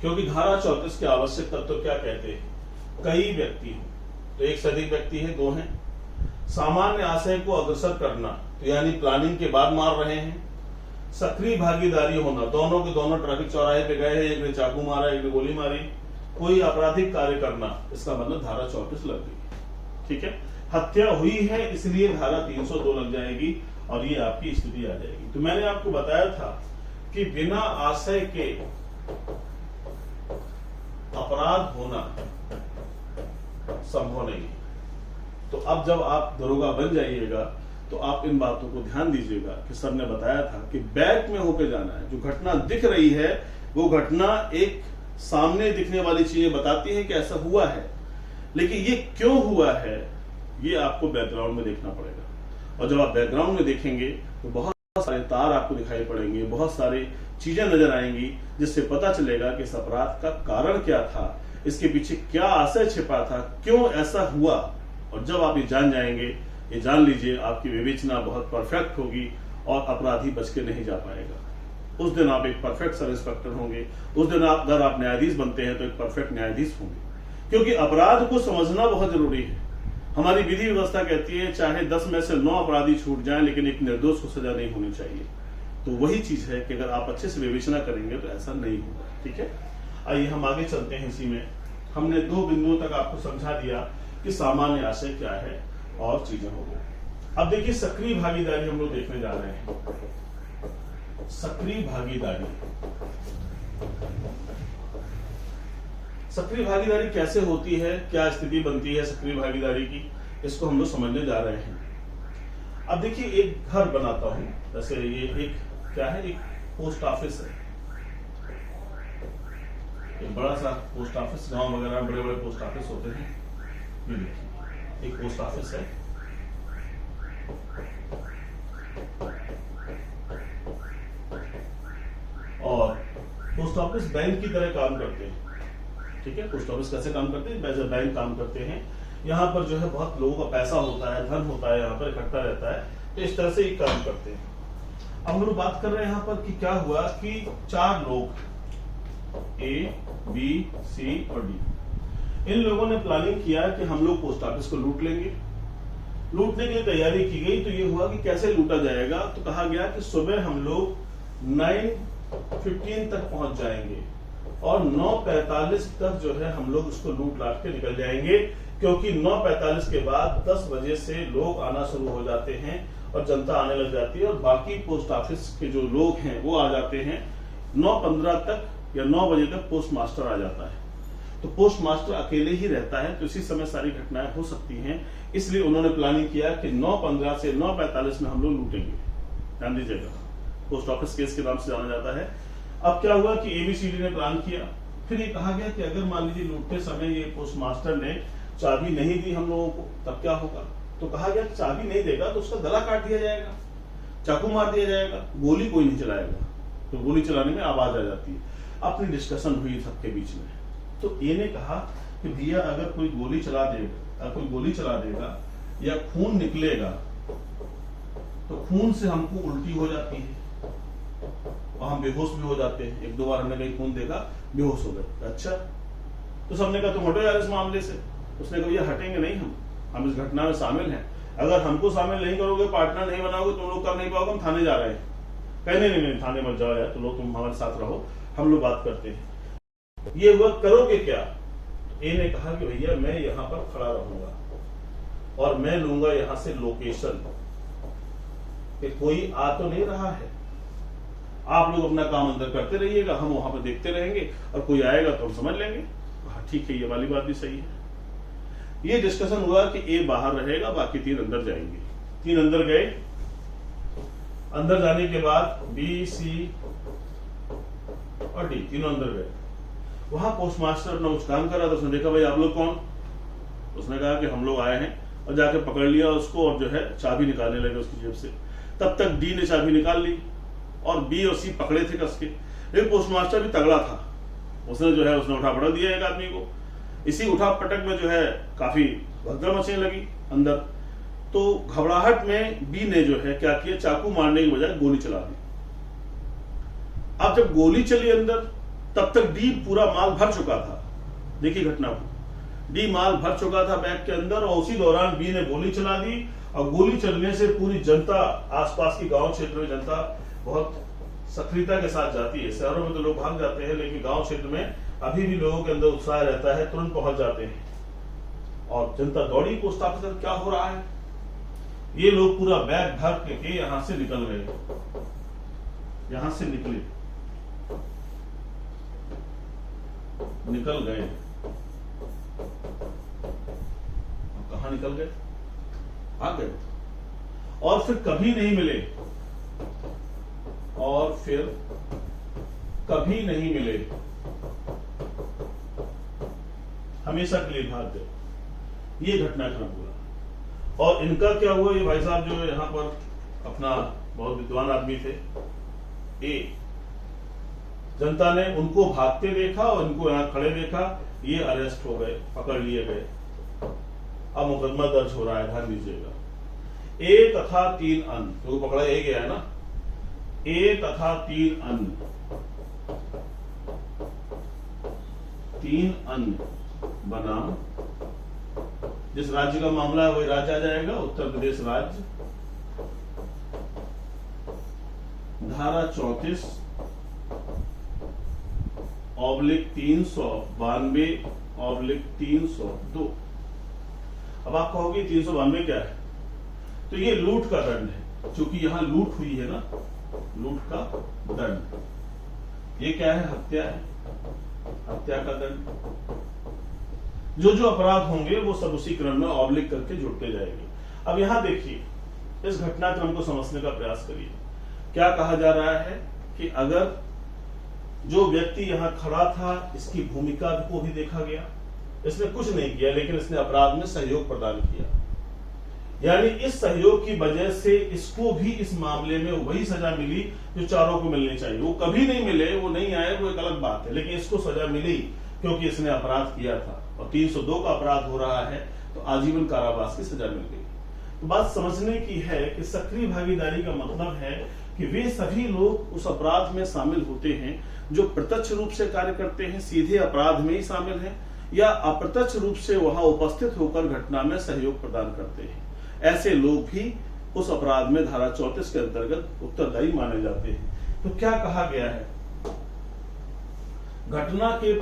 क्योंकि धारा 34 के आवश्यक तत्व क्या कहते हैं, कई व्यक्ति हो तो एक से अधिक व्यक्ति है, दो हैं, सामान्य आशय को अग्रसर करना, तो यानी प्लानिंग के बाद मार रहे हैं, सक्रिय भागीदारी होना, दोनों के दोनों ट्रैफिक चौराहे पे गए हैं, एक ने चाकू मारा, एक ने गोली मारी, कोई आपराधिक कार्य करना, इसका मतलब धारा 34 लग गई। ठीक है, हत्या हुई है इसलिए धारा 302 लग जाएगी और ये आपकी स्थिति आ जाएगी। तो मैंने आपको बताया था कि बिना आशय के अपराध होना संभव नहीं है। तो अब जब आप दरोगा बन जाइएगा तो आप इन बातों को ध्यान दीजिएगा कि सर ने बताया था कि बैक में होकर जाना है। जो घटना दिख रही है वो घटना एक सामने दिखने वाली चीजें बताती है कि ऐसा हुआ है, लेकिन ये क्यों हुआ है ये आपको बैकग्राउंड में देखना पड़ेगा। और जब आप बैकग्राउंड में देखेंगे तो बहुत सारे तार आपको दिखाई पड़ेंगे, बहुत सारी चीजें नजर आएंगी, जिससे पता चलेगा कि इस अपराध का कारण क्या था, इसके पीछे क्या आशय छिपा था, क्यों ऐसा हुआ। और जब आप ये जान जाएंगे, ये जान लीजिए आपकी विवेचना बहुत परफेक्ट होगी और अपराधी बच के नहीं जा पाएगा। उस दिन आप एक परफेक्ट सब इंस्पेक्टर होंगे। उस दिन आप अगर आप न्यायाधीश बनते हैं तो एक परफेक्ट न्यायाधीश होंगे, क्योंकि अपराध को समझना बहुत जरूरी है। हमारी विधि व्यवस्था कहती है चाहे 10 में से 9 अपराधी छूट जाएं, लेकिन एक निर्दोष को सजा नहीं होनी चाहिए। तो वही चीज है कि अगर आप अच्छे से विवेचना करेंगे तो ऐसा नहीं होगा। ठीक है, आइए हम आगे चलते हैं। इसी में हमने 2 बिंदुओं तक आपको समझा दिया कि सामान्य आशय क्या है और चीजें हो गई। अब देखिए सक्रिय भागीदारी हम लोग देखने जा रहे हैं। सक्रिय भागीदारी, सक्रिय भागीदारी कैसे होती है, क्या स्थिति बनती है सक्रिय भागीदारी की, इसको हम लोग समझने जा रहे हैं। अब देखिए एक घर बनाता हूं, जैसे ये एक क्या है, एक पोस्ट ऑफिस है, एक बड़ा सा पोस्ट ऑफिस, गांव वगैरह बड़े बड़े पोस्ट ऑफिस होते हैं। ये देखिए एक पोस्ट ऑफिस है, और पोस्ट ऑफिस बैंक की तरह काम करते हैं। ठीक है, पोस्ट ऑफिस कैसे काम करते हैं, जैसे बैंक काम करते हैं। यहाँ पर जो है बहुत लोगों का पैसा होता है, धन होता है, यहाँ पर इकट्ठा रहता है, तो इस तरह से ये काम करते हैं। अब हम लोग बात कर रहे हैं यहाँ पर कि क्या हुआ कि 4 लोग A, B, C और D, इन लोगों ने प्लानिंग किया कि हम लोग पोस्ट ऑफिस को लूट लेंगे। लूटने की तैयारी की गई, तो ये हुआ कि कैसे लूटा जाएगा। तो कहा गया कि सुबह हम लोग 9:15 तक पहुंच जाएंगे और 9:45 तक जो है हम लोग उसको लूट लाट के निकल जाएंगे, क्योंकि 9:45 के बाद 10 बजे से लोग आना शुरू हो जाते हैं और जनता आने लग जाती है, और बाकी पोस्ट ऑफिस के जो लोग हैं वो आ जाते हैं। 9:15 तक या 9 बजे तक पोस्ट मास्टर आ जाता है। तो पोस्ट मास्टर अकेले ही रहता है, तो इसी समय सारी घटनाएं हो सकती हैं। इसलिए उन्होंने प्लानिंग किया कि 9:15 से 9:45 में हम लोग लूटेंगे। ध्यान दीजिएगा, पोस्ट ऑफिस केस के नाम से जाना जाता है। अब क्या हुआ कि ABCD ने प्लान किया। फिर ये कहा गया कि अगर मान लीजिए लूटते समय ये पोस्ट मास्टर ने चाबी नहीं दी हम लोगों को, तब क्या होगा। तो कहा गया कि चाबी नहीं देगा तो उसका गला काट दिया जाएगा, चाकू मार दिया जाएगा, गोली कोई नहीं चलाएगा। तो गोली चलाने में आवाज आ जाती है। अपनी डिस्कशन हुई सबके बीच में, तो ए ने कहा कि भैया अगर कोई गोली चला देगा या खून निकलेगा तो खून से हमको उल्टी हो जाती है और हम बेहोश भी हो जाते हैं। 1-2 बार हमने कहीं खून देखा, बेहोश हो गए। अच्छा, तो सबने कहा तुम हटो यार इस मामले से। उसने कहा भैया हटेंगे नहीं, हम इस घटना में शामिल हैं। अगर हमको शामिल नहीं करोगे, पार्टनर नहीं बनाओगे, तुम लोग कर नहीं पाओगे, हम थाने जा रहे हैं। कहने नहीं थाने मत जाओ यार, तो लोग तुम हमारे साथ रहो, हम लोग बात करते हैं। ये हुआ, करोगे क्या? ए ने कहा कि भैया मैं यहां पर खड़ा रहूंगा और मैं लूंगा यहां से लोकेशन कि कोई आ तो नहीं रहा है, आप लोग अपना काम अंदर करते रहिएगा, हम वहां पर देखते रहेंगे और कोई आएगा तो हम समझ लेंगे। हाँ ठीक है, ये वाली बात भी सही है। ये डिस्कशन हुआ कि ए बाहर रहेगा, बाकी 3 अंदर जाएंगे। 3 अंदर गए। अंदर जाने के बाद बी, सी और डी तीनों अंदर गए। वहां पोस्टमास्टर अपना कुछ काम कर रहा था, उसने देखा भाई आप लोग कौन? उसने कहा कि हम लोग आए हैं, और जाके पकड़ लिया उसको और जो है चाबी निकालने लगे उसकी जेब से। तब तक डी ने चाबी निकाल ली और बी और सी पकड़े थे कस के। लेकिन पोस्टमास्टर भी तगड़ा था, उसने जो है उसने उठा पटक दिया एक आदमी को। इसी उठा पटक में जो है काफी भगदड़ मचने लगी अंदर। तो घबराहट में बी ने जो है क्या किया, चाकू मारने की बजाय गोली चला दी। अब जब गोली चली अंदर, तब तक डी पूरा माल भर चुका था। देखिए घटना को, डी माल भर चुका था बैग के अंदर, और उसी दौरान बी ने गोली चला दी। और गोली चलने से पूरी जनता, आसपास की गांव क्षेत्र में जनता बहुत सक्रियता के साथ जाती है। शहरों में तो लोग भाग जाते हैं, लेकिन गांव क्षेत्र में अभी भी लोगों के अंदर उत्साह रहता है, तुरंत पहुंच जाते हैं। और जनता दौड़ी पोस्ट ऑफिस में, क्या हो रहा है? ये लोग पूरा बैग भर के यहां से निकल गए, यहां से निकल गए। कहां निकल गए? आ गए, और फिर कभी नहीं मिले, और फिर कभी नहीं मिले, हमेशा के लिए भाग गए। ये घटनाक्रम हुआ। और इनका क्या हुआ, ये भाई साहब जो यहां पर अपना बहुत विद्वान आदमी थे, ए जनता ने उनको भागते देखा और इनको यहां खड़े देखा, ये अरेस्ट हो गए, पकड़ लिए गए। अब मुकदमा दर्ज हो रहा है, ध्यान दीजिएगा। ए तथा 3 अन्य, क्योंकि पकड़ा ए गया है ना, ए तथा 3 अन्य, 3 अन्य बनाम, जिस राज्य का मामला है वही राज्य आ जाएगा, उत्तर प्रदेश राज्य। धारा 34/392/302। अब आप कहोगे 392 क्या है? तो ये लूट का दंड है, क्योंकि यहां लूट हुई है ना, लूट का दंड। ये क्या है? हत्या है, हत्या का दंड। जो जो अपराध होंगे वो सब उसी क्रम में ऑब्लिक करके जुड़ते जाएंगे। अब यहां देखिए, इस घटनाक्रम को समझने का प्रयास करिए। क्या कहा जा रहा है कि अगर जो व्यक्ति यहां खड़ा था, इसकी भूमिका को भी देखा गया, इसने कुछ नहीं किया लेकिन इसने अपराध में सहयोग प्रदान किया, यानी इस सहयोग की वजह से इसको भी इस मामले में वही सजा मिली जो चारों को मिलनी चाहिए। वो कभी नहीं मिले, वो नहीं आए, वो एक अलग बात है, लेकिन इसको सजा मिली क्योंकि इसने अपराध किया था। और 302 का अपराध हो रहा है तो आजीवन कारावास की सजा मिल गई। तो बात समझने की है कि सक्रिय भागीदारी का मतलब है कि वे सभी लोग उस अपराध में शामिल होते हैं जो प्रत्यक्ष रूप से कार्य करते हैं, सीधे अपराध में ही शामिल हैं, या अप्रत्यक्ष रूप से वहां उपस्थित होकर घटना में सहयोग प्रदान करते हैं। ऐसे लोग भी उस अपराध में धारा 34 के अंतर्गत उत्तरदायी माने जाते हैं। तो क्या कहा गया है? घटना के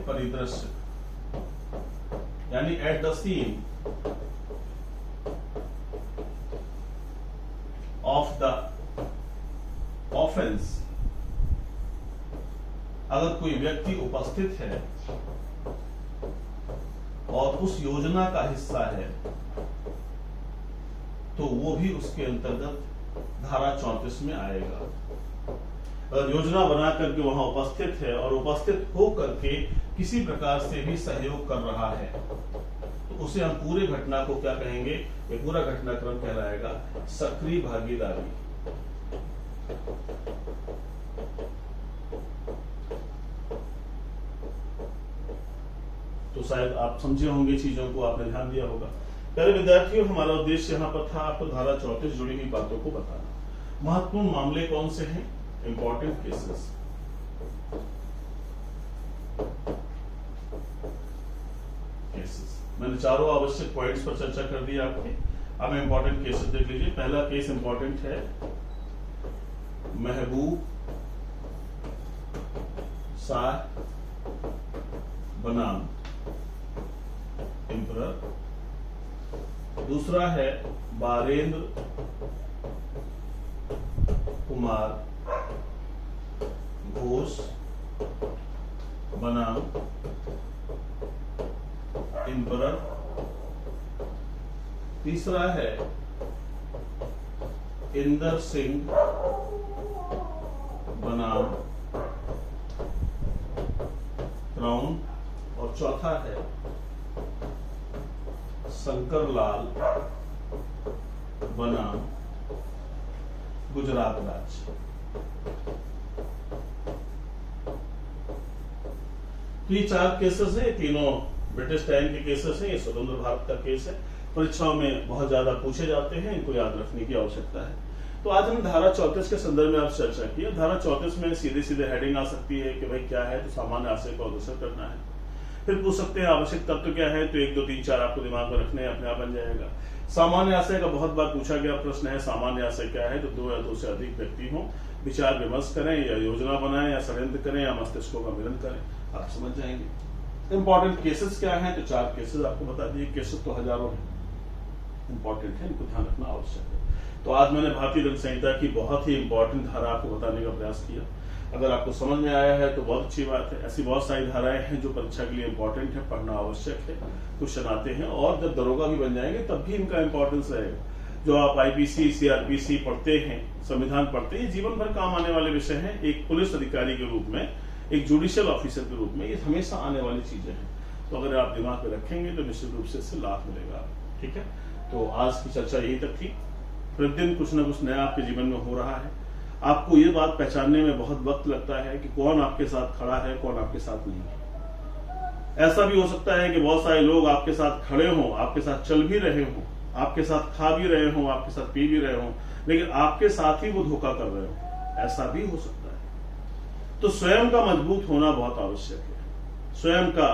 परिदृश्य यानी at the scene of the offence, अगर कोई व्यक्ति उपस्थित है और उस योजना का हिस्सा है तो वो भी उसके अंतर्गत धारा 34 में आएगा। अगर योजना बना करके वहां उपस्थित है और उपस्थित हो करके किसी प्रकार से भी सहयोग कर रहा है तो उसे हम पूरे घटना को क्या कहेंगे? ये पूरा घटनाक्रम कहलाएगा सक्रिय भागीदारी। तो शायद आप समझे होंगे चीजों को, आपने ध्यान दिया होगा। प्यारे विद्यार्थियों, हमारा उद्देश्य यहाँ पर था आपको धारा 34 जुड़ी हुई बातों को बताना। महत्वपूर्ण मामले कौन से हैं? Important cases. मैंने चारों आवश्यक पॉइंट्स पर चर्चा कर दी आपके। अब इंपॉर्टेंट केसेस देख लीजिए। पहला केस इंपॉर्टेंट है, महबूब शाह बनाम एम्परर। दूसरा है बारेंद्र कुमार घोष बनाम एम्परर। तीसरा है इंदर सिंह बनाम क्राउन। और चौथा है शंकर लाल बनाम गुजरात राज्य। तो ये 4 केसेस है, तीनों ब्रिटिश टाइम के केसेस हैं। ये स्वतंत्र भारत का केस है, परीक्षाओं में बहुत ज्यादा पूछे जाते हैं, इनको याद रखने की आवश्यकता है। तो आज हमने धारा 34 के संदर्भ में आप चर्चा की। धारा 34 में सीधे सीधे हेडिंग आ सकती है कि भाई क्या है, तो सामान्य आशय को अग्रसर करना है। फिर पूछ सकते हैं आवश्यक तत्व क्या है, तो 1 2 3 4 आपको दिमाग में रखने हैं, अपने आप बन जाएगा। सामान्य आशय का बहुत बार पूछा गया प्रश्न है, सामान्य आशय क्या है, तो 2 या 2 से अधिक व्यक्ति हों, विचार विमर्श करें या योजना बनाएं या षड्यंत्र करें या मस्तिष्कों का मिलन करें, आप समझ जाएंगे। इंपॉर्टेंट केसेस क्या है, तो 4 केसेस आपको बता दिए। केसेस तो हजारों हैं, इंपॉर्टेंट है, इनको ध्यान रखना आवश्यक है। तो आज मैंने भारतीय दंड संहिता की बहुत ही इंपॉर्टेंट धारा आपको बताने का प्रयास किया। अगर आपको समझ में आया है तो बहुत अच्छी बात है। ऐसी बहुत सारी धाराएं हैं जो परीक्षा के लिए इंपॉर्टेंट है, पढ़ना आवश्यक है, क्वेश्चन आते हैं, और जब दरोगा भी बन जाएंगे तब भी इनका इंपॉर्टेंस रहेगा। जो आप आईपीसी सीआरपीसी पढ़ते हैं, संविधान पढ़ते हैं, जीवन भर काम आने वाले विषय हैं। एक पुलिस अधिकारी के रूप में, एक जुडिशियल ऑफिसर के रूप में ये हमेशा आने वाली चीजें हैं। तो अगर आप दिमाग में रखेंगे तो निश्चित रूप से इससे लाभ मिलेगा। ठीक है, तो आज की चर्चा यही तक थी। प्रतिदिन कुछ न कुछ नया आपके जीवन में हो रहा है। आपको ये बात पहचानने में बहुत वक्त लगता है कि कौन आपके साथ खड़ा है, कौन आपके साथ नहीं है। ऐसा भी हो सकता है कि बहुत सारे लोग आपके साथ खड़े हों, आपके साथ चल भी रहे हों, आपके साथ खा भी रहे हों, आपके साथ पी भी रहे हों, लेकिन आपके साथ ही वो धोखा कर रहे हों। ऐसा भी हो सकता है। तो स्वयं का मजबूत होना बहुत आवश्यक है, स्वयं का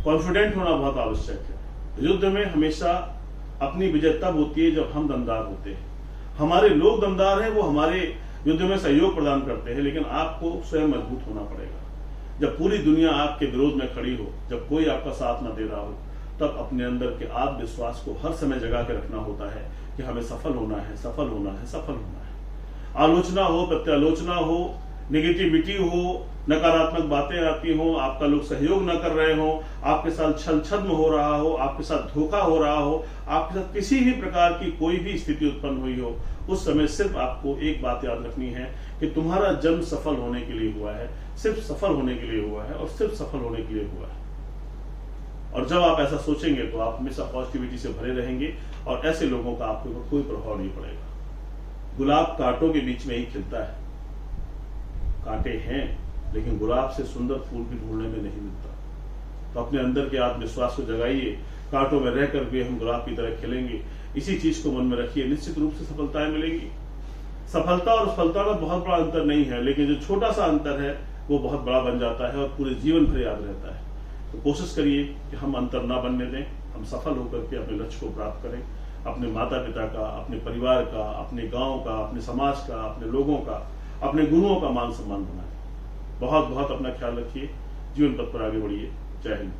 कॉन्फिडेंट होना बहुत आवश्यक है। युद्ध में हमेशा अपनी विजय तब होती है जब हम दमदार होते हैं। हमारे लोग दमदार हैं, वो हमारे युद्ध में सहयोग प्रदान करते हैं, लेकिन आपको स्वयं मजबूत होना पड़ेगा। जब पूरी दुनिया आपके विरोध में खड़ी हो, जब कोई आपका साथ न दे रहा हो, तब अपने अंदर के आत्मविश्वास को हर समय जगा के रखना होता है कि हमें सफल होना है, सफल होना है, सफल होना है। आलोचना हो, प्रत्यालोचना हो, नेगेटिविटी हो, नकारात्मक बातें आती हो, आपका लोग सहयोग न कर रहे हो, आपके साथ छल छद्म हो रहा हो, आपके साथ धोखा हो रहा हो, आपके साथ किसी भी प्रकार की कोई भी स्थिति उत्पन्न हुई हो, उस समय सिर्फ आपको एक बात याद रखनी है कि तुम्हारा जन्म सफल होने के लिए हुआ है, सिर्फ सफल होने के लिए हुआ है और सिर्फ सफल होने के लिए हुआ है। और जब आप ऐसा सोचेंगे तो आप हमेशा पॉजिटिविटी से भरे रहेंगे और ऐसे लोगों का आपके ऊपर कोई प्रभाव नहीं पड़ेगा। गुलाब कांटों के बीच में ही खिलता है, कांटे हैं लेकिन गुलाब से सुंदर फूल भी ढूंढने में नहीं मिलता। तो अपने अंदर के आत्मविश्वास को जगाइए, कांटों में रहकर भी हम गुलाब की तरह खिलेंगे। इसी चीज को मन में रखिए, निश्चित रूप से सफलताएं मिलेंगी। सफलता और सफलता में बहुत बड़ा अंतर नहीं है, लेकिन जो छोटा सा अंतर है वो बहुत बड़ा बन जाता है और पूरे जीवन भर याद रहता है। तो कोशिश करिए कि हम अंतर ना बनने दें, हम सफल होकर के अपने लक्ष्य को प्राप्त करें। अपने माता पिता का, अपने परिवार का, अपने गांव का, अपने समाज का, अपने लोगों का, अपने गुरुओं का मान सम्मान बनाएं। बहुत बहुत अपना ख्याल रखिए, जीवन पथ पर आगे बढ़िए। जय हिंद।